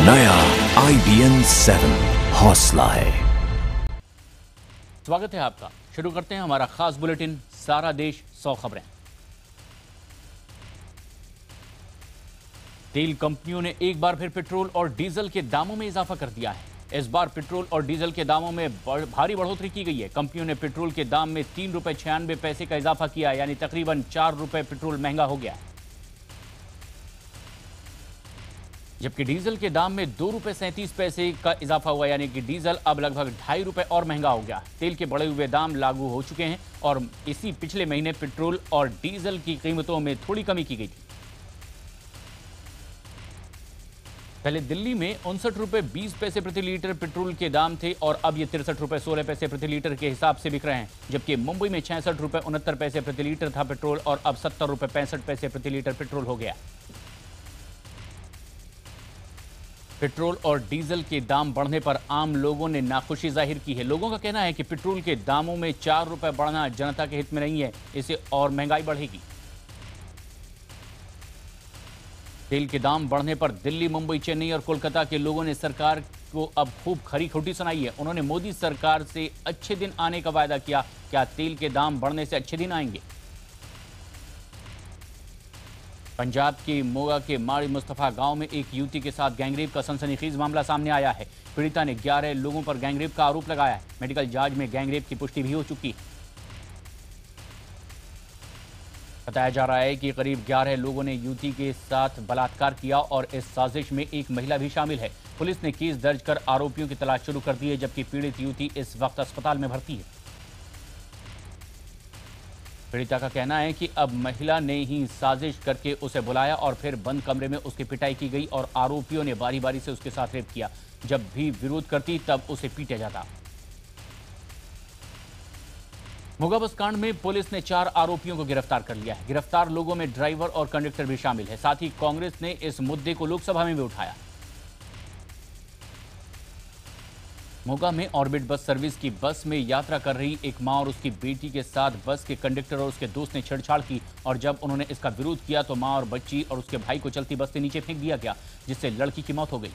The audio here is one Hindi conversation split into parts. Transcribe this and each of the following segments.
नया IBN 7 हौसला है। स्वागत है आपका। शुरू करते हैं हमारा खास बुलेटिन सारा देश 100 खबरें। तेल कंपनियों ने एक बार फिर पेट्रोल और डीजल के दामों में इजाफा कर दिया है। इस बार पेट्रोल और डीजल के दामों में भारी बढ़ोतरी की गई है। कंपनियों ने पेट्रोल के दाम में 3 रुपए 96 पैसे का इजाफा किया, यानी तकरीबन 4 रुपए पेट्रोल महंगा हो गया है। जबकि डीजल के दाम में 2 रुपए 37 पैसे का इजाफा हुआ, यानी कि डीजल अब लगभग 2.5 रुपए और महंगा हो गया। तेल के बढ़े हुए दाम लागू हो चुके हैं और इसी पिछले महीने पेट्रोल और डीजल की कीमतों में थोड़ी कमी की गई थी। पहले दिल्ली में 59 रुपए 20 पैसे प्रति लीटर पेट्रोल के दाम थे और अब ये 63 रुपए 16 पैसे प्रति लीटर के हिसाब से बिक रहे हैं। जबकि मुंबई में 66 रुपए 69 पैसे प्रति लीटर था पेट्रोल और अब 70 रुपए 65 पैसे प्रति लीटर पेट्रोल हो गया। पेट्रोल और डीजल के दाम बढ़ने पर आम लोगों ने नाखुशी जाहिर की है। लोगों का कहना है कि पेट्रोल के दामों में 4 रुपए बढ़ना जनता के हित में नहीं है, इससे और महंगाई बढ़ेगी। तेल के दाम बढ़ने पर दिल्ली, मुंबई, चेन्नई और कोलकाता के लोगों ने सरकार को अब खूब खरी खोटी सुनाई है। उन्होंने मोदी सरकार से अच्छे दिन आने का वायदा किया। क्या तेल के दाम बढ़ने से अच्छे दिन आएंगे? पंजाब के मोगा के माड़ी मुस्तफा गांव में एक युवती के साथ गैंगरेप का सनसनीखेज मामला सामने आया है। पीड़िता ने 11 लोगों पर गैंगरेप का आरोप लगाया है। मेडिकल जांच में गैंगरेप की पुष्टि भी हो चुकी है। बताया जा रहा है कि करीब 11 लोगों ने युवती के साथ बलात्कार किया और इस साजिश में एक महिला भी शामिल है। पुलिस ने केस दर्ज कर आरोपियों की तलाश शुरू कर दी है, जबकि पीड़ित युवती इस वक्त अस्पताल में भर्ती है। पीड़िता का कहना है कि अब महिला ने ही साजिश करके उसे बुलाया और फिर बंद कमरे में उसकी पिटाई की गई और आरोपियों ने बारी बारी से उसके साथ रेप किया। जब भी विरोध करती तब उसे पीटा जाता। मोगा बस कांड में पुलिस ने 4 आरोपियों को गिरफ्तार कर लिया है। गिरफ्तार लोगों में ड्राइवर और कंडक्टर भी शामिल है। साथ ही कांग्रेस ने इस मुद्दे को लोकसभा में भी उठाया। मोगा में ऑर्बिट बस सर्विस की बस में यात्रा कर रही एक मां और उसकी बेटी के साथ बस के कंडक्टर और उसके दोस्त ने छेड़छाड़ की और जब उन्होंने इसका विरोध किया तो मां और बच्ची और उसके भाई को चलती बस से नीचे फेंक दिया गया, जिससे लड़की की मौत हो गई।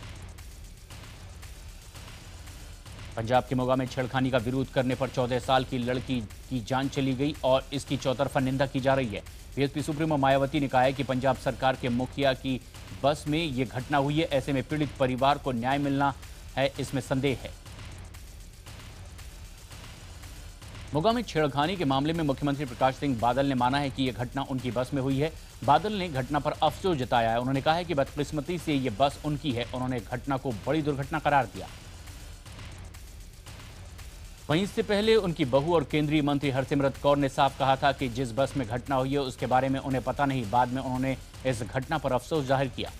पंजाब के मोगा में छेड़खानी का विरोध करने पर 14 साल की लड़की की जान चली गई और इसकी चौतरफा निंदा की जा रही है। बीएसपी सुप्रीमो मायावती ने कहा है कि पंजाब सरकार के मुखिया की बस में ये घटना हुई है। ऐसे में पीड़ित परिवार को न्याय मिलना है, इसमें संदेह है। मोगा में छेड़खानी के मामले में मुख्यमंत्री प्रकाश सिंह बादल ने माना है कि यह घटना उनकी बस में हुई है। बादल ने घटना पर अफसोस जताया है। उन्होंने कहा है कि बदकिस्मती से यह बस उनकी है। उन्होंने घटना को बड़ी दुर्घटना करार दिया। वहीं इससे पहले उनकी बहू और केंद्रीय मंत्री हरसिमरत कौर ने साफ कहा था कि जिस बस में घटना हुई है उसके बारे में उन्हें पता नहीं। बाद में उन्होंने इस घटना पर अफसोस जाहिर किया।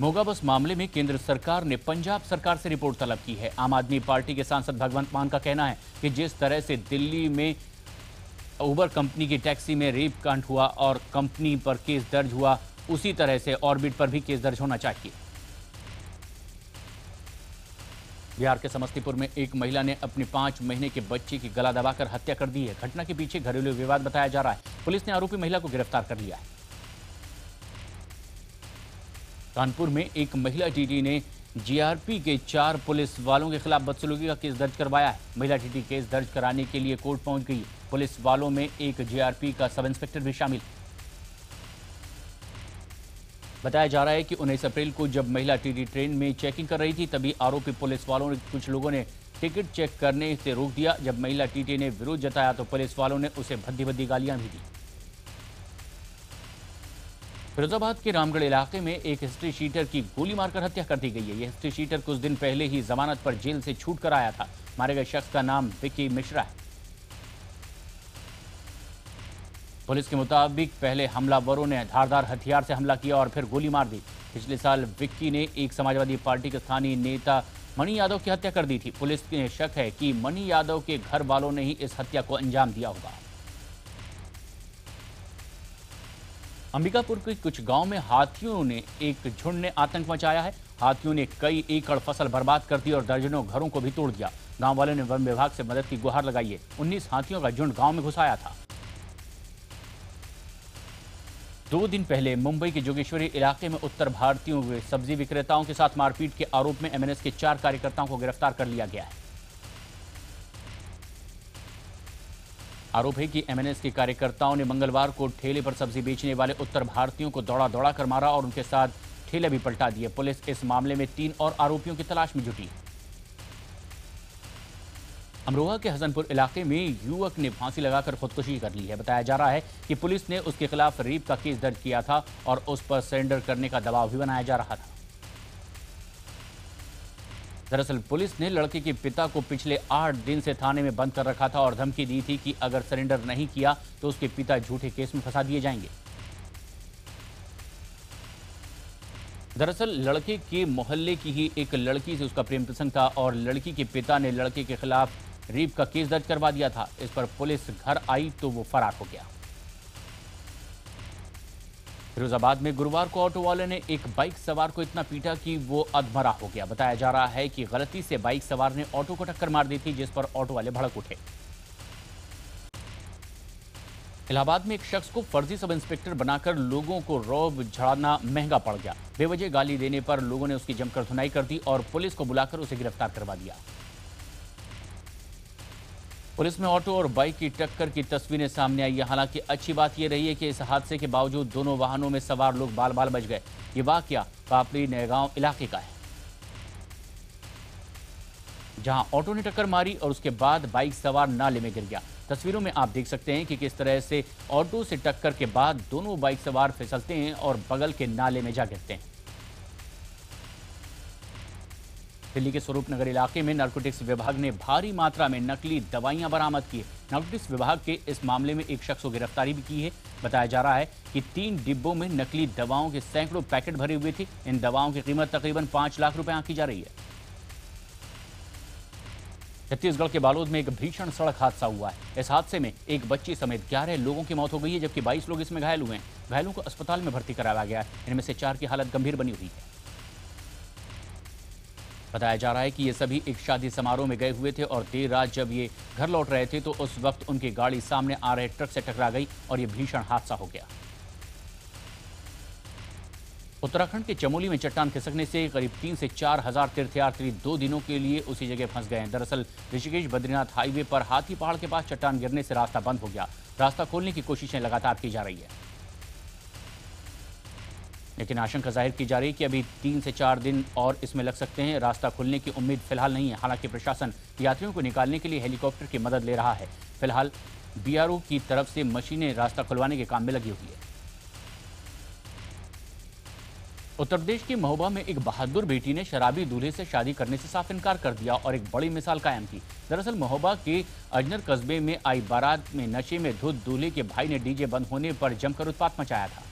मोगा बस मामले में केंद्र सरकार ने पंजाब सरकार से रिपोर्ट तलब की है। आम आदमी पार्टी के सांसद भगवंत मान का कहना है कि जिस तरह से दिल्ली में उबर कंपनी की टैक्सी में रेप कांड हुआ और कंपनी पर केस दर्ज हुआ, उसी तरह से ऑर्बिट पर भी केस दर्ज होना चाहिए। बिहार के समस्तीपुर में एक महिला ने अपनी 5 महीने के बच्चे की गला दबाकर हत्या कर दी है। घटना के पीछे घरेलू विवाद बताया जा रहा है। पुलिस ने आरोपी महिला को गिरफ्तार कर लिया है। कानपुर में एक महिला टीटी ने जीआरपी के 4 पुलिस वालों के खिलाफ बदसलूकी का केस दर्ज करवाया है। महिला टीटी केस दर्ज कराने के लिए कोर्ट पहुंच गई। पुलिस वालों में एक जीआरपी का सब इंस्पेक्टर भी शामिल। बताया जा रहा है कि 19 अप्रैल को जब महिला टीटी ट्रेन में चेकिंग कर रही थी तभी आरोपी पुलिस वालों ने कुछ लोगों ने टिकट चेक करने से रोक दिया। जब महिला टीटी ने विरोध जताया तो पुलिस वालों ने उसे भद्दी भद्दी गालियां भी दी। फिरोजाबाद के रामगढ़ इलाके में एक हिस्ट्री शीटर की गोली मारकर हत्या कर दी गई है। यह हिस्ट्री शीटर कुछ दिन पहले ही जमानत पर जेल से छूट कर आया था। मारे गए शख्स का नाम विक्की मिश्रा है। पुलिस के मुताबिक पहले हमलावरों ने धारदार हथियार से हमला किया और फिर गोली मार दी। पिछले साल विक्की ने एक समाजवादी पार्टी के स्थानीय नेता मनी यादव की हत्या कर दी थी। पुलिस ने शक है कि मनी यादव के घर वालों ने ही इस हत्या को अंजाम दिया होगा। अंबिकापुर के कुछ गांव में हाथियों ने एक झुंड ने आतंक मचाया है। हाथियों ने कई एकड़ फसल बर्बाद कर दी और दर्जनों घरों को भी तोड़ दिया। गांव वालों ने वन विभाग से मदद की गुहार लगाई है। 19 हाथियों का झुंड गांव में घुसाया था। 2 दिन पहले मुंबई के जोगेश्वरी इलाके में उत्तर भारतीयों व सब्जी विक्रेताओं के साथ मारपीट के आरोप में एमएनएस के 4 कार्यकर्ताओं को गिरफ्तार कर लिया गया है। आरोप है कि एमएनएस के कार्यकर्ताओं ने मंगलवार को ठेले पर सब्जी बेचने वाले उत्तर भारतीयों को दौड़ा दौड़ा कर मारा और उनके साथ ठेले भी पलटा दिए। पुलिस इस मामले में 3 और आरोपियों की तलाश में जुटी। अमरोहा के हसनपुर इलाके में युवक ने फांसी लगाकर खुदकुशी कर ली है। बताया जा रहा है कि पुलिस ने उसके खिलाफ रेप का केस दर्ज किया था और उस पर सरेंडर करने का दबाव भी बनाया जा रहा था। दरअसल पुलिस ने लड़के के पिता को पिछले 8 दिन से थाने में बंद कर रखा था और धमकी दी थी कि अगर सरेंडर नहीं किया तो उसके पिता झूठे केस में फंसा दिए जाएंगे। दरअसल लड़के के मोहल्ले की ही एक लड़की से उसका प्रेम प्रसंग था और लड़की के पिता ने लड़के के खिलाफ रेप का केस दर्ज करवा दिया था। इस पर पुलिस घर आई तो वो फरार हो गया। फिरोजाबाद में गुरुवार को ऑटो वाले ने एक बाइक सवार को इतना पीटा कि वो अधमरा हो गया। बताया जा रहा है कि गलती से बाइक सवार ने ऑटो को टक्कर मार दी थी, जिस पर ऑटो वाले भड़क उठे। इलाहाबाद में एक शख्स को फर्जी सब इंस्पेक्टर बनाकर लोगों को रौब झड़ाना महंगा पड़ गया। बेवजह गाली देने पर लोगों ने उसकी जमकर धुनाई कर दी और पुलिस को बुलाकर उसे गिरफ्तार करवा दिया। पुलिस में ऑटो और बाइक की टक्कर की तस्वीरें सामने आई है। हालांकि अच्छी बात यह रही है कि इस हादसे के बावजूद दोनों वाहनों में सवार लोग बाल बाल बच गए। ये वाकया पापड़ी नयगांव इलाके का है, जहां ऑटो ने टक्कर मारी और उसके बाद बाइक सवार नाले में गिर गया। तस्वीरों में आप देख सकते हैं कि किस तरह से ऑटो से टक्कर के बाद दोनों बाइक सवार फिसलते हैं और बगल के नाले में जा गिरते हैं। दिल्ली के स्वरूप नगर इलाके में नारकोटिक्स विभाग ने भारी मात्रा में नकली दवाइयां बरामद की है। नारकोटिक्स विभाग के इस मामले में एक शख्स को गिरफ्तारी भी की है। बताया जा रहा है कि 3 डिब्बों में नकली दवाओं के सैकड़ों पैकेट भरे हुए थे। इन दवाओं की कीमत तकरीबन 5 लाख रुपए आंकी जा रही है। छत्तीसगढ़ के बालोद में एक भीषण सड़क हादसा हुआ है। इस हादसे में एक बच्ची समेत 11 लोगों की मौत हो गई है, जबकि 22 लोग इसमें घायल हुए हैं। घायलों को अस्पताल में भर्ती कराया गया है। इनमें से 4 की हालत गंभीर बनी हुई है। बताया जा रहा है कि ये सभी एक शादी समारोह में गए हुए थे और देर रात जब ये घर लौट रहे थे तो उस वक्त उनकी गाड़ी सामने आ रहे ट्रक से टकरा गई और ये भीषण हादसा हो गया। उत्तराखंड के चमोली में चट्टान खिसकने से करीब 3 से 4 हजार तीर्थयात्री 2 दिनों के लिए उसी जगह फंस गए हैं। दरअसल ऋषिकेश बद्रीनाथ हाईवे पर हाथी पहाड़ के पास चट्टान गिरने से रास्ता बंद हो गया। रास्ता खोलने की कोशिशें लगातार की जा रही है, लेकिन आशंका जाहिर की जा रही है कि अभी 3 से 4 दिन और इसमें लग सकते हैं। रास्ता खुलने की उम्मीद फिलहाल नहीं है। हालांकि प्रशासन यात्रियों को निकालने के लिए हेलीकॉप्टर की मदद ले रहा है। फिलहाल बीआरओ की तरफ से मशीनें रास्ता खुलवाने के काम में लगी हुई है। उत्तर प्रदेश की महोबा में एक बहादुर बेटी ने शराबी दूल्हे से शादी करने से साफ इनकार कर दिया और एक बड़ी मिसाल कायम की। दरअसल महोबा के अजनर कस्बे में आई बारात में नशे में धुत दूल्हे के भाई ने डीजे बंद होने पर जमकर उत्पात मचाया था।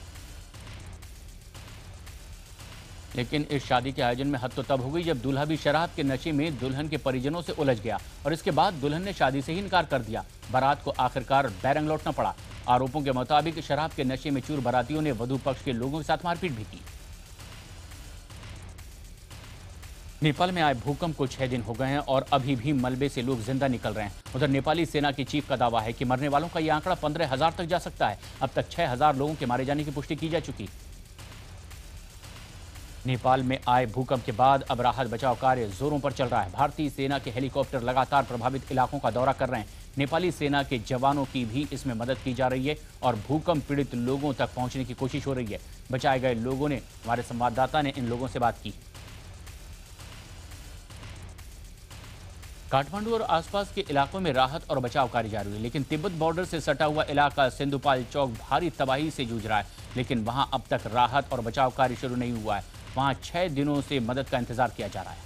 लेकिन इस शादी के आयोजन में हद तो तब हो गई जब दूल्हा भी शराब के नशे में दुल्हन के परिजनों से उलझ गया और इसके बाद दुल्हन ने शादी से ही इनकार कर दिया। बारात को आखिरकार बैरंग लौटना पड़ा। आरोपों के मुताबिक शराब के नशे में चूर बारातियों ने वधू पक्ष के लोगों के साथ मारपीट भी की। नेपाल में आए भूकंप को 6 दिन हो गए हैं और अभी भी मलबे से लोग जिंदा निकल रहे हैं। उधर नेपाली सेना की चीफ का दावा है कि मरने वालों का यह आंकड़ा 15,000 तक जा सकता है। अब तक 6,000 लोगों के मारे जाने की पुष्टि की जा चुकी। नेपाल में आए भूकंप के बाद अब राहत बचाव कार्य जोरों पर चल रहा है। भारतीय सेना के हेलीकॉप्टर लगातार प्रभावित इलाकों का दौरा कर रहे हैं। नेपाली सेना के जवानों की भी इसमें मदद की जा रही है और भूकंप पीड़ित लोगों तक पहुंचने की कोशिश हो रही है। बचाए गए लोगों ने, हमारे संवाददाता ने इन लोगों से बात की। काठमांडू और आसपास के इलाकों में राहत और बचाव कार्य जारी है, लेकिन तिब्बत बॉर्डर से सटा हुआ इलाका सिंधुपाल चौक भारी तबाही से जूझ रहा है। लेकिन वहां अब तक राहत और बचाव कार्य शुरू नहीं हुआ है। वहां 6 दिनों से मदद का इंतजार किया जा रहा है।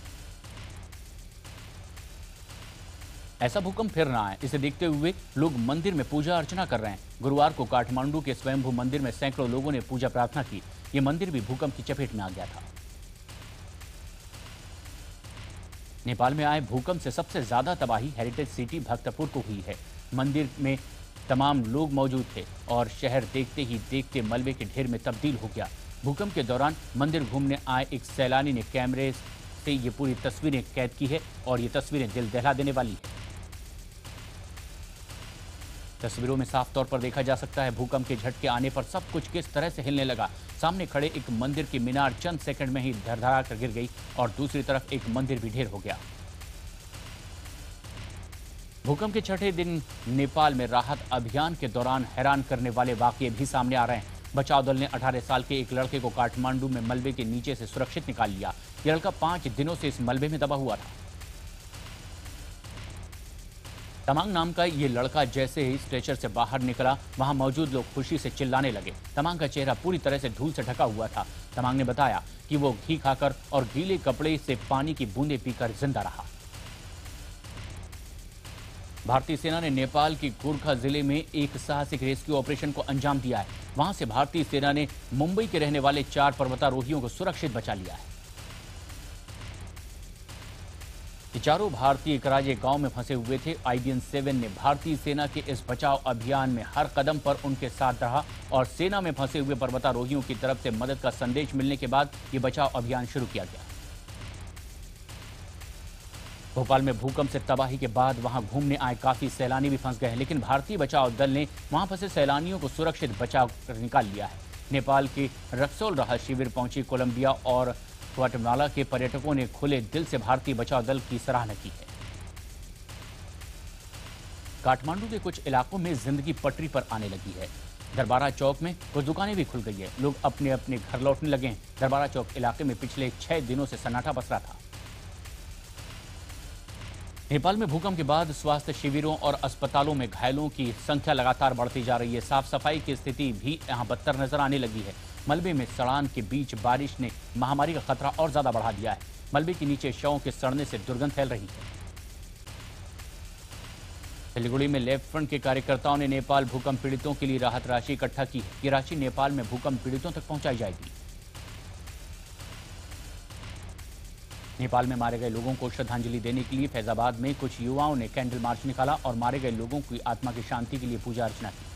ऐसा भूकंप फिर ना आए, इसे देखते हुए लोग मंदिर में पूजा अर्चना कर रहे हैं। गुरुवार को काठमांडू के स्वयंभू मंदिर में सैकड़ों लोगों ने पूजा प्रार्थना की। ये मंदिर भी भूकंप की चपेट में आ गया था। नेपाल में आए भूकंप से सबसे ज्यादा तबाही हेरिटेज सिटी भक्तपुर को हुई है। मंदिर में तमाम लोग मौजूद थे और शहर देखते ही देखते मलबे के ढेर में तब्दील हो गया। भूकंप के दौरान मंदिर घूमने आए एक सैलानी ने कैमरे से ये पूरी तस्वीरें कैद की है और ये तस्वीरें दिल दहला देने वाली है। तस्वीरों में साफ तौर पर देखा जा सकता है भूकंप के झटके आने पर सब कुछ किस तरह से हिलने लगा। सामने खड़े एक मंदिर की मीनार चंद सेकंड में ही धड़धड़ा कर गिर गई और दूसरी तरफ एक मंदिर भी ढेर हो गया। भूकंप के छठे दिन नेपाल में राहत अभियान के दौरान हैरान करने वाले वाकये भी सामने आ रहे हैं। बचाव दल ने 18 साल के एक लड़के को काठमांडू में मलबे के नीचे से सुरक्षित निकाल लिया। यह लड़का 5 दिनों से इस मलबे में दबा हुआ था। तमांग नाम का ये लड़का जैसे ही स्ट्रेचर से बाहर निकला, वहां मौजूद लोग खुशी से चिल्लाने लगे। तमांग का चेहरा पूरी तरह से धूल से ढका हुआ था। तमांग ने बताया कि वो घी खाकर और गीले कपड़े से पानी की बूंदें पीकर जिंदा रहा। भारतीय सेना ने नेपाल की गोरखा जिले में एक साहसिक रेस्क्यू ऑपरेशन को अंजाम दिया है। वहां से भारतीय सेना ने मुंबई के रहने वाले 4 पर्वतारोहियों को सुरक्षित बचा लिया है। ये चारों भारतीय कराजे गांव में फंसे हुए थे। IBN-7 ने भारतीय सेना के इस बचाव अभियान में हर कदम पर उनके साथ रहा और सेना में फंसे हुए पर्वतारोहियों की तरफ से मदद का संदेश मिलने के बाद ये बचाव अभियान शुरू किया गया। भोपाल में भूकंप से तबाही के बाद वहां घूमने आए काफी सैलानी भी फंस गए हैं, लेकिन भारतीय बचाव दल ने वहां फंसे सैलानियों को सुरक्षित बचाव कर निकाल लिया है। नेपाल के रक्सौल राहत शिविर पहुंची कोलंबिया और ग्वाटेमाला के पर्यटकों ने खुले दिल से भारतीय बचाव दल की सराहना की है। काठमांडू के कुछ इलाकों में जिंदगी पटरी पर आने लगी है। दरबारा चौक में कुछ दुकानें भी खुल गई है। लोग अपने अपने घर लौटने लगे हैं। दरबारा चौक इलाके में पिछले 6 दिनों से सन्नाटा पसरा था। नेपाल में भूकंप के बाद स्वास्थ्य शिविरों और अस्पतालों में घायलों की संख्या लगातार बढ़ती जा रही है। साफ सफाई की स्थिति भी यहां बदतर नजर आने लगी है। मलबे में सड़ान के बीच बारिश ने महामारी का खतरा और ज्यादा बढ़ा दिया है। मलबे के नीचे शवों के सड़ने से दुर्गंध फैल रही है। सिलीगुड़ी में लेफ्ट फ्रंट के कार्यकर्ताओं ने नेपाल भूकंप पीड़ितों के लिए राहत राशि इकट्ठा की है। ये राशि नेपाल में भूकंप पीड़ितों तक पहुंचाई जाएगी। नेपाल में मारे गए लोगों को श्रद्धांजलि देने के लिए फैजाबाद में कुछ युवाओं ने कैंडल मार्च निकाला और मारे गए लोगों की आत्मा की शांति के लिए पूजा अर्चना की।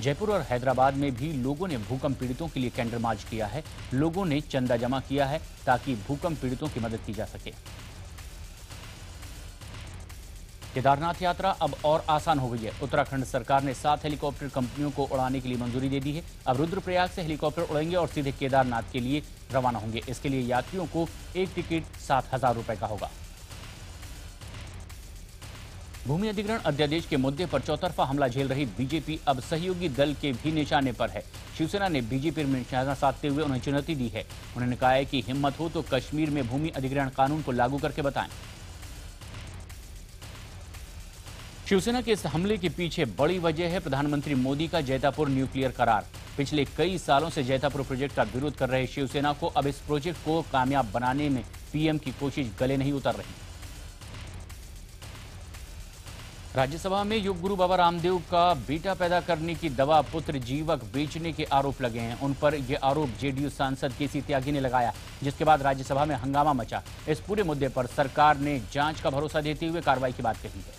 जयपुर और हैदराबाद में भी लोगों ने भूकंप पीड़ितों के लिए कैंडल मार्च किया है। लोगों ने चंदा जमा किया है ताकि भूकंप पीड़ितों की मदद की जा सके। केदारनाथ यात्रा अब और आसान हो गई है। उत्तराखंड सरकार ने 7 हेलीकॉप्टर कंपनियों को उड़ाने के लिए मंजूरी दे दी है। अब रुद्रप्रयाग से हेलीकॉप्टर उड़ेंगे और सीधे केदारनाथ के लिए रवाना होंगे। इसके लिए यात्रियों को एक टिकट 7,000 रुपए का होगा। भूमि अधिग्रहण अध्यादेश के मुद्दे पर चौतरफा हमला झेल रही बीजेपी अब सहयोगी दल के भी निशाने पर है। शिवसेना ने बीजेपी में निशाना साधते हुए उन्हें चुनौती दी है। उन्होंने कहा है कि हिम्मत हो तो कश्मीर में भूमि अधिग्रहण कानून को लागू करके बताएं। शिवसेना के इस हमले के पीछे बड़ी वजह है प्रधानमंत्री मोदी का जैतापुर न्यूक्लियर करार। पिछले कई सालों से जैतापुर प्रोजेक्ट का विरोध कर रहे शिवसेना को अब इस प्रोजेक्ट को कामयाब बनाने में पीएम की कोशिश गले नहीं उतर रही। राज्यसभा में योग गुरु बाबा रामदेव का बेटा पैदा करने की दवा पुत्र जीवक बेचने के आरोप लगे हैं। उन पर यह आरोप जेडीयू सांसद केसी त्यागी ने लगाया, जिसके बाद राज्यसभा में हंगामा मचा। इस पूरे मुद्दे पर सरकार ने जांच का भरोसा देते हुए कार्रवाई की बात कही है।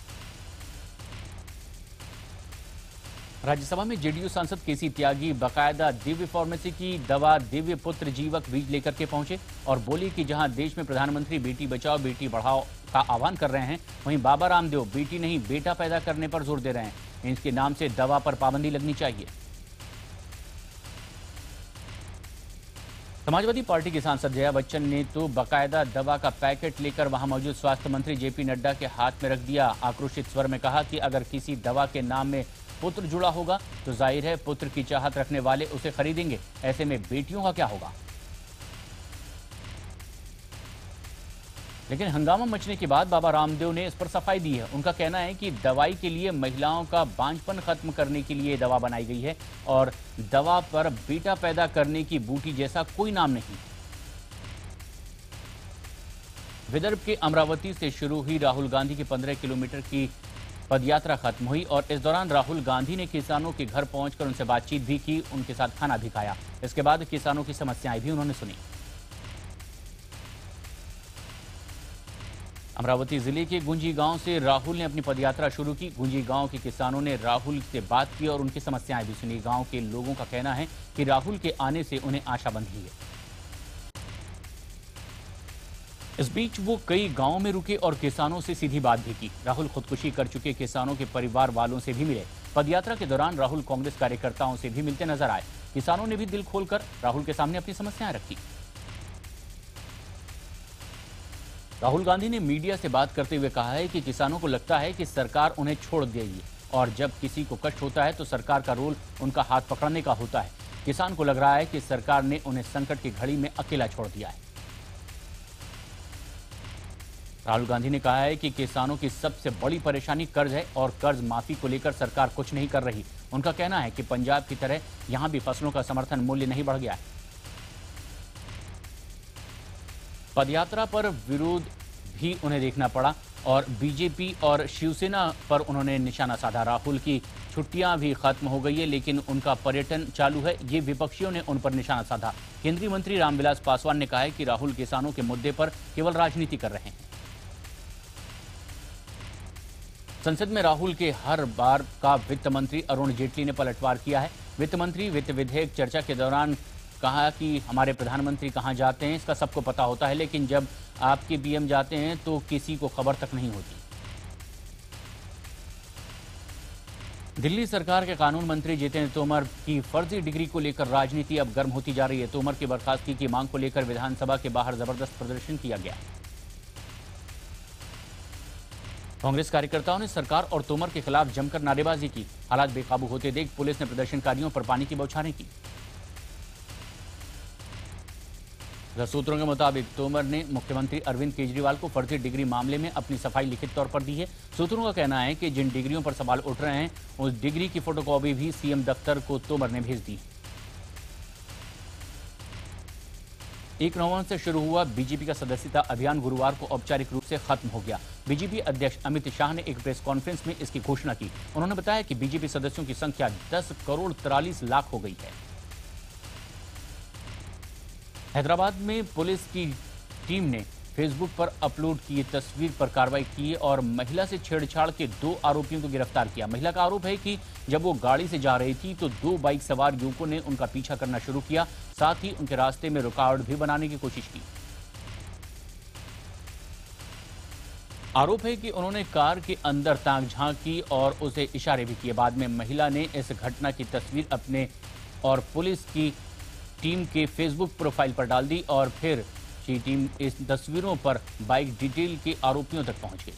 राज्यसभा में जेडीयू सांसद केसी त्यागी बाकायदा दिव्य फार्मेसी की दवा दिव्य पुत्र जीवक बीज लेकर के पहुंचे और बोले कि जहां देश में प्रधानमंत्री बेटी बचाओ बेटी बढ़ाओ का आह्वान कर रहे हैं, वहीं बाबा रामदेव बेटी नहीं बेटा पैदा करने पर जोर दे रहे हैं। इनके नाम से दवा पर पाबंदी लगनी चाहिए। समाजवादी पार्टी के सांसद जया बच्चन ने तो बाकायदा दवा का पैकेट लेकर वहां मौजूद स्वास्थ्य मंत्री जेपी नड्डा के हाथ में रख दिया। आक्रोशित स्वर में कहा कि अगर किसी दवा के नाम में पुत्र जुड़ा होगा तो जाहिर है पुत्र की चाहत रखने वाले उसे खरीदेंगे। ऐसे में बेटियों का क्या होगा? लेकिन हंगामा मचने के बाद बाबा रामदेव ने इस पर सफाई दी है। उनका कहना है कि दवाई के लिए महिलाओं का बांझपन खत्म करने के लिए दवा बनाई गई है और दवा पर बेटा पैदा करने की बूटी जैसा कोई नाम नहीं। विदर्भ के अमरावती से शुरू हुई राहुल गांधी की 15 किलोमीटर की पदयात्रा खत्म हुई और इस दौरान राहुल गांधी ने किसानों के घर पहुंचकर उनसे बातचीत भी की, उनके साथ खाना भी खाया। इसके बाद किसानों की समस्याएं भी उन्होंने सुनी। अमरावती जिले के गुंजी गांव से राहुल ने अपनी पदयात्रा शुरू की। गुंजी गांव के किसानों ने राहुल से बात की और उनकी समस्याएं भी सुनी। गांव के लोगों का कहना है कि राहुल के आने से उन्हें आशा बंधी है। इस बीच वो कई गांवों में रुके और किसानों से सीधी बात भी की। राहुल खुदकुशी कर चुके किसानों के परिवार वालों से भी मिले। पदयात्रा के दौरान राहुल कांग्रेस कार्यकर्ताओं से भी मिलते नजर आए। किसानों ने भी दिल खोलकर राहुल के सामने अपनी समस्याएं रखी। राहुल गांधी ने मीडिया से बात करते हुए कहा है कि किसानों को लगता है कि सरकार उन्हें छोड़ देगी और जब किसी को कष्ट होता है तो सरकार का रोल उनका हाथ पकड़ने का होता है। किसान को लग रहा है कि सरकार ने उन्हें संकट की घड़ी में अकेला छोड़ दिया है। राहुल गांधी ने कहा है कि किसानों की सबसे बड़ी परेशानी कर्ज है और कर्ज माफी को लेकर सरकार कुछ नहीं कर रही। उनका कहना है कि पंजाब की तरह यहां भी फसलों का समर्थन मूल्य नहीं बढ़ गया है। पदयात्रा पर विरोध भी उन्हें देखना पड़ा और बीजेपी और शिवसेना पर उन्होंने निशाना साधा। राहुल की छुट्टियां भी खत्म हो गई है लेकिन उनका पर्यटन चालू है, ये विपक्षियों ने उन पर निशाना साधा। केंद्रीय मंत्री रामविलास पासवान ने कहा है कि राहुल किसानों के मुद्दे पर केवल राजनीति कर रहे हैं। संसद में राहुल के हर बार का वित्त मंत्री अरुण जेटली ने पलटवार किया है। वित्त मंत्री वित्त विधेयक चर्चा के दौरान कहा कि हमारे प्रधानमंत्री कहां जाते हैं इसका सबको पता होता है, लेकिन जब आपके पीएम जाते हैं तो किसी को खबर तक नहीं होती। दिल्ली सरकार के कानून मंत्री जितेंद्र तोमर की फर्जी डिग्री को लेकर राजनीति अब गर्म होती जा रही है। तोमर की बर्खास्तगी की मांग को लेकर विधानसभा के बाहर जबरदस्त प्रदर्शन किया गया। कांग्रेस कार्यकर्ताओं ने सरकार और तोमर के खिलाफ जमकर नारेबाजी की। हालात बेकाबू होते देख पुलिस ने प्रदर्शनकारियों पर पानी की बौछारें की। सूत्रों के मुताबिक तोमर ने मुख्यमंत्री अरविंद केजरीवाल को फर्जी डिग्री मामले में अपनी सफाई लिखित तौर पर दी है। सूत्रों का कहना है कि जिन डिग्रियों पर सवाल उठ रहे हैं उस डिग्री की फोटोकॉपी भी सीएम दफ्तर को तोमर ने भेज दी। 1 नवंबर से शुरू हुआ बीजेपी का सदस्यता अभियान गुरुवार को औपचारिक रूप से खत्म हो गया। बीजेपी अध्यक्ष अमित शाह ने एक प्रेस कॉन्फ्रेंस में इसकी घोषणा की। उन्होंने बताया कि बीजेपी सदस्यों की संख्या 10 करोड़ 43 लाख हो गई है। हैदराबाद में पुलिस की टीम ने फेसबुक पर अपलोड किए तस्वीर पर कार्रवाई की और महिला से छेड़छाड़ के 2 आरोपियों को गिरफ्तार किया। महिला का आरोप है कि जब वो गाड़ी से जा रही थी तो 2 बाइक सवार युवकों ने उनका पीछा करना शुरू किया, साथ ही उनके रास्ते में रुकावट भी बनाने की कोशिश की। आरोप है कि उन्होंने कार के अंदर ताक झांक की और उसे इशारे भी किए। बाद में महिला ने इस घटना की तस्वीर अपने और पुलिस की टीम के फेसबुक प्रोफाइल पर डाल दी और फिर ये टीम इस तस्वीरों पर बाइक डिटेल के आरोपियों तक पहुंच गई।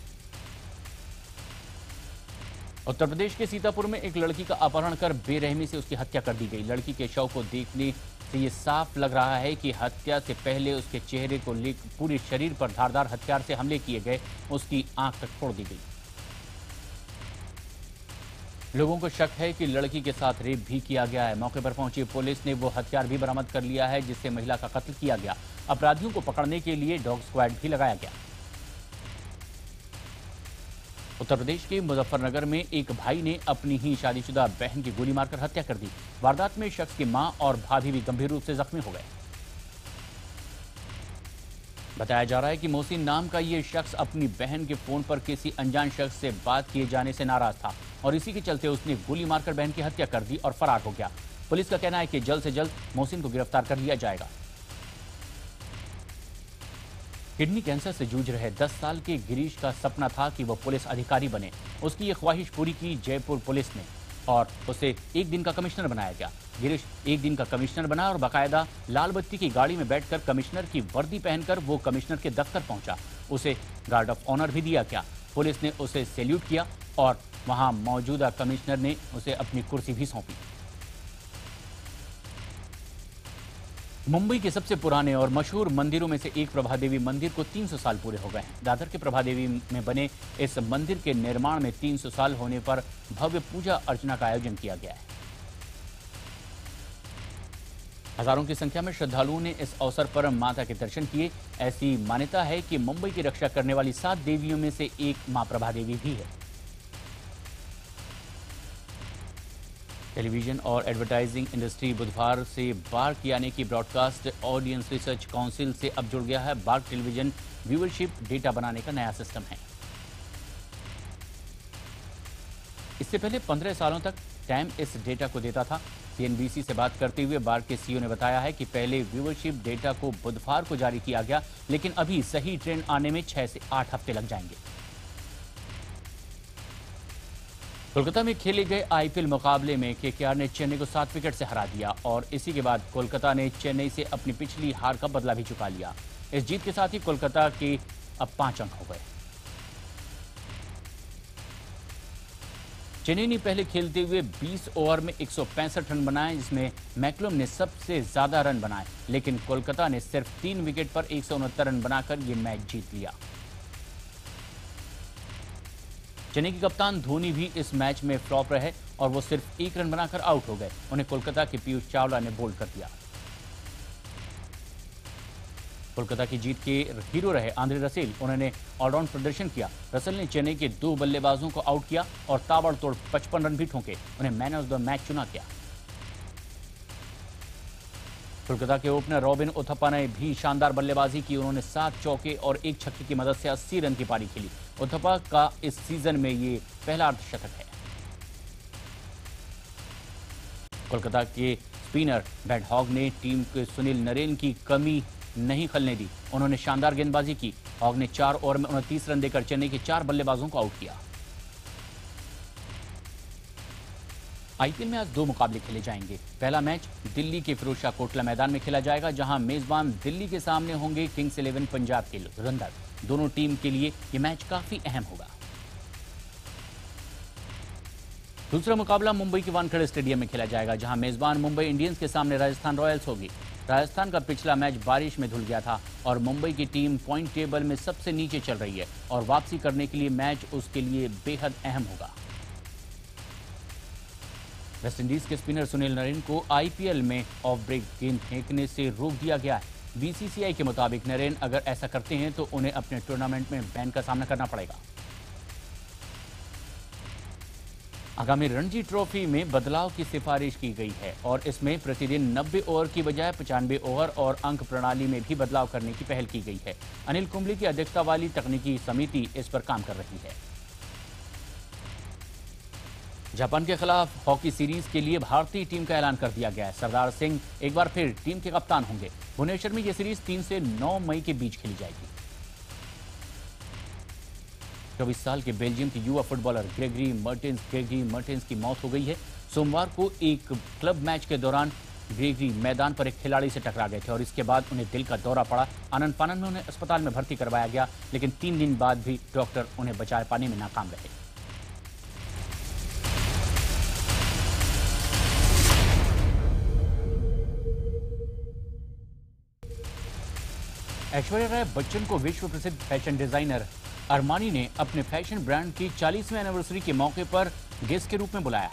उत्तर प्रदेश के सीतापुर में एक लड़की का अपहरण कर बेरहमी से उसकी हत्या कर दी गई। लड़की के शव को देखने से ये साफ लग रहा है कि हत्या से पहले उसके चेहरे को लेकर पूरे शरीर पर धारदार हथियार से हमले किए गए। उसकी आंख तक फोड़ दी गई। लोगों को शक है कि लड़की के साथ रेप भी किया गया है। मौके पर पहुंची पुलिस ने वो हथियार भी बरामद कर लिया है जिससे महिला का कत्ल किया गया। अपराधियों को पकड़ने के लिए डॉग स्क्वाड भी लगाया गया। उत्तर प्रदेश के मुजफ्फरनगर में एक भाई ने अपनी ही शादीशुदा बहन की गोली मारकर हत्या कर दी। वारदात में शख्स की मां और भाभी भी गंभीर रूप से जख्मी हो गए। बताया जा रहा है कि मोहसिन नाम का ये शख्स अपनी बहन के फोन पर किसी अनजान शख्स से बात किए जाने से नाराज था और इसी के चलते उसने गोली मारकर बहन की हत्या कर दी और फरार हो गया। पुलिस का कहना है कि जल्द से जल्द मोहसिन को गिरफ्तार कर लिया जाएगा। किडनी कैंसर से जूझ रहे 10 साल के गिरीश का सपना था कि वह पुलिस अधिकारी बने। उसकी ये ख्वाहिश पूरी की जयपुर पुलिस ने और उसे 1 दिन का कमिश्नर बनाया गया। गिरीश 1 दिन का कमिश्नर बना और बाकायदा लाल बत्ती की गाड़ी में बैठकर कमिश्नर की वर्दी पहनकर वो कमिश्नर के दफ्तर पहुंचा। उसे गार्ड ऑफ ऑनर भी दिया गया। पुलिस ने उसे सैल्यूट किया और वहां मौजूदा कमिश्नर ने उसे अपनी कुर्सी भी सौंपी। मुंबई के सबसे पुराने और मशहूर मंदिरों में से एक प्रभादेवी मंदिर को 300 साल पूरे हो गए हैं। दादर के प्रभादेवी में बने इस मंदिर के निर्माण में 300 साल होने पर भव्य पूजा अर्चना का आयोजन किया गया है। हजारों की संख्या में श्रद्धालुओं ने इस अवसर पर माता के दर्शन किए। ऐसी मान्यता है कि मुंबई की रक्षा करने वाली 7 देवियों में से एक मां प्रभादेवी भी है। टेलीविजन और एडवर्टाइजिंग इंडस्ट्री बुधवार से बार्क यानी कि ब्रॉडकास्ट ऑडियंस रिसर्च काउंसिल से अब जुड़ गया है। बार्क टेलीविजन व्यूअरशिप डेटा बनाने का नया सिस्टम है। इससे पहले 15 सालों तक टाइम इस डेटा को देता था। सीएनबीसी से बात करते हुए बार के सीईओ ने बताया है कि पहले व्यूअरशिप डेटा को बुधवार को जारी किया गया, लेकिन अभी सही ट्रेंड आने में 6 से 8 हफ्ते लग जाएंगे। कोलकाता में खेले गए आईपीएल मुकाबले में केकेआर ने चेन्नई को 7 विकेट से हरा दिया और इसी के बाद कोलकाता ने चेन्नई से अपनी पिछली हार का बदला भी चुका लिया। इस जीत के साथ ही कोलकाता के अब 5 अंक हो गए। चेन्नई ने पहले खेलते हुए 20 ओवर में 165 रन बनाए, जिसमें मैकलम ने सबसे ज्यादा रन बनाए, लेकिन कोलकाता ने सिर्फ 3 विकेट पर 169 रन बनाकर यह मैच जीत लिया। चेन्नई के कप्तान धोनी भी इस मैच में फ्लॉप रहे और वो सिर्फ 1 रन बनाकर आउट हो गए। उन्हें कोलकाता के पीयूष चावला ने बोल्ड कर दिया। कोलकाता की जीत के हीरो रहे आंद्रे रसेल, उन्होंने ऑलराउंड प्रदर्शन किया। रसेल ने चेन्नई के 2 बल्लेबाजों को आउट किया और ताबड़तोड़ 55 रन भी ठोके। उन्हें मैन ऑफ द मैच चुना गया। कोलकाता के ओपनर रॉबिन उथप्पा ने भी शानदार बल्लेबाजी की। उन्होंने 7 चौके और 1 छक्के की मदद से 80 रन की पारी खेली। उथप्पा का इस सीजन में ये पहला अर्धशतक है। कोलकाता के स्पिनर बैट हॉग ने टीम के सुनील नरेन की कमी नहीं खलने दी। उन्होंने शानदार गेंदबाजी की। हॉग ने 4 ओवर में 29 रन देकर चेन्नई के 4 बल्लेबाजों को आउट किया। आईपीएल में आज 2 मुकाबले खेले जाएंगे। पहला मैच दिल्ली के फिरोजशाह कोटला मैदान में खेला जाएगा, जहां मेजबान दिल्ली के सामने होंगे किंग्स 11 पंजाब के धुरंधर। दोनों टीम के लिए यह मैच काफी अहम होगा। दूसरा मुकाबला मुंबई के वानखेड़े स्टेडियम में खेला जाएगा, जहां मेजबान मुंबई इंडियंस के सामने राजस्थान रॉयल्स होगी। राजस्थान का पिछला मैच बारिश में धुल गया था और मुंबई की टीम पॉइंट टेबल में सबसे नीचे चल रही है और वापसी करने के लिए मैच उसके लिए बेहद अहम होगा। वेस्टइंडीज के स्पिनर सुनील नरेन को आईपीएल में ऑफ ब्रेक गेंद फेंकने से रोक दिया गया है। बीसीसीआई के मुताबिक नरेन अगर ऐसा करते हैं तो उन्हें अपने टूर्नामेंट में बैन का सामना करना पड़ेगा। आगामी रणजी ट्रॉफी में बदलाव की सिफारिश की गई है और इसमें प्रतिदिन 90 ओवर की बजाय 95 ओवर और अंक प्रणाली में भी बदलाव करने की पहल की गई है। अनिल कुंबले की अध्यक्षता वाली तकनीकी समिति इस पर काम कर रही है। जापान के खिलाफ हॉकी सीरीज के लिए भारतीय टीम का ऐलान कर दिया गया है। सरदार सिंह एक बार फिर टीम के कप्तान होंगे। भुवनेश्वर में यह सीरीज 3 से 9 मई के बीच खेली जाएगी। 24 साल के बेल्जियम के युवा फुटबॉलर ग्रेगरी मर्टेंस की मौत हो गई है। सोमवार को एक क्लब मैच के दौरान ग्रेगरी मैदान पर एक खिलाड़ी से टकरा गए थे और इसके बाद उन्हें दिल का दौरा पड़ा। आनंद फानन में उन्हें अस्पताल में भर्ती करवाया गया, लेकिन 3 दिन बाद भी डॉक्टर उन्हें बचा पाने में नाकाम रहे। ऐश्वर्या राय बच्चन को विश्व प्रसिद्ध फैशन डिजाइनर अरमानी ने अपने फैशन ब्रांड की 40वीं एनिवर्सरी के मौके पर गेस्ट के रूप में बुलाया।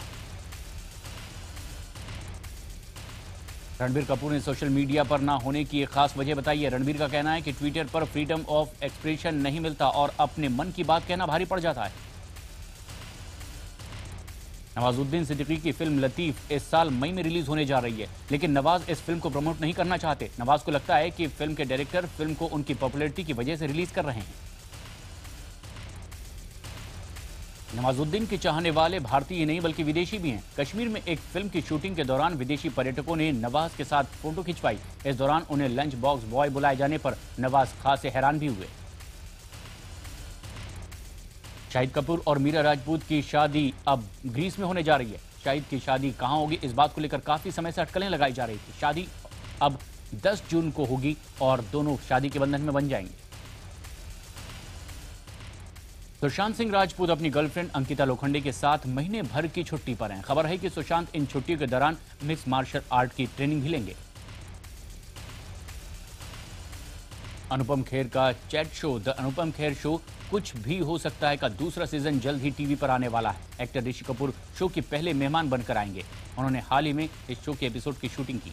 रणबीर कपूर ने सोशल मीडिया पर ना होने की एक खास वजह बताई है। रणबीर का कहना है कि ट्विटर पर फ्रीडम ऑफ एक्सप्रेशन नहीं मिलता और अपने मन की बात कहना भारी पड़ जाता है। नवाजुद्दीन सिद्दीकी की फिल्म लतीफ इस साल मई में रिलीज होने जा रही है, लेकिन नवाज इस फिल्म को प्रमोट नहीं करना चाहते। नवाज को लगता है कि फिल्म के डायरेक्टर फिल्म को उनकी पॉपुलैरिटी की वजह से रिलीज कर रहे हैं। नवाजुद्दीन के चाहने वाले भारतीय नहीं बल्कि विदेशी भी हैं। कश्मीर में एक फिल्म की शूटिंग के दौरान विदेशी पर्यटकों ने नवाज के साथ फोटो खिंचवाई। इस दौरान उन्हें लंच बॉक्स बॉय बुलाए जाने पर नवाज खासे हैरान भी हुए। शाहिद कपूर और मीरा राजपूत की शादी अब ग्रीस में होने जा रही है। शाहिद की शादी कहां होगी, इस बात को लेकर काफी समय से अटकलें लगाई जा रही थी। शादी अब 10 जून को होगी और दोनों शादी के बंधन में बन जाएंगे। सुशांत सिंह राजपूत अपनी गर्लफ्रेंड अंकिता लोखंडे के साथ महीने भर की छुट्टी पर हैं। खबर है कि सुशांत इन छुट्टियों के दौरान मिक्स मार्शल आर्ट की ट्रेनिंग भी लेंगे। अनुपम खेर का chat show the Anupam Kher show कुछ भी हो सकता है का दूसरा सीजन जल्द ही टीवी पर आने वाला है। एक्टर ऋषि कपूर शो के पहले मेहमान बनकर आएंगे। उन्होंने हाल ही में इस शो के एपिसोड की शूटिंग की।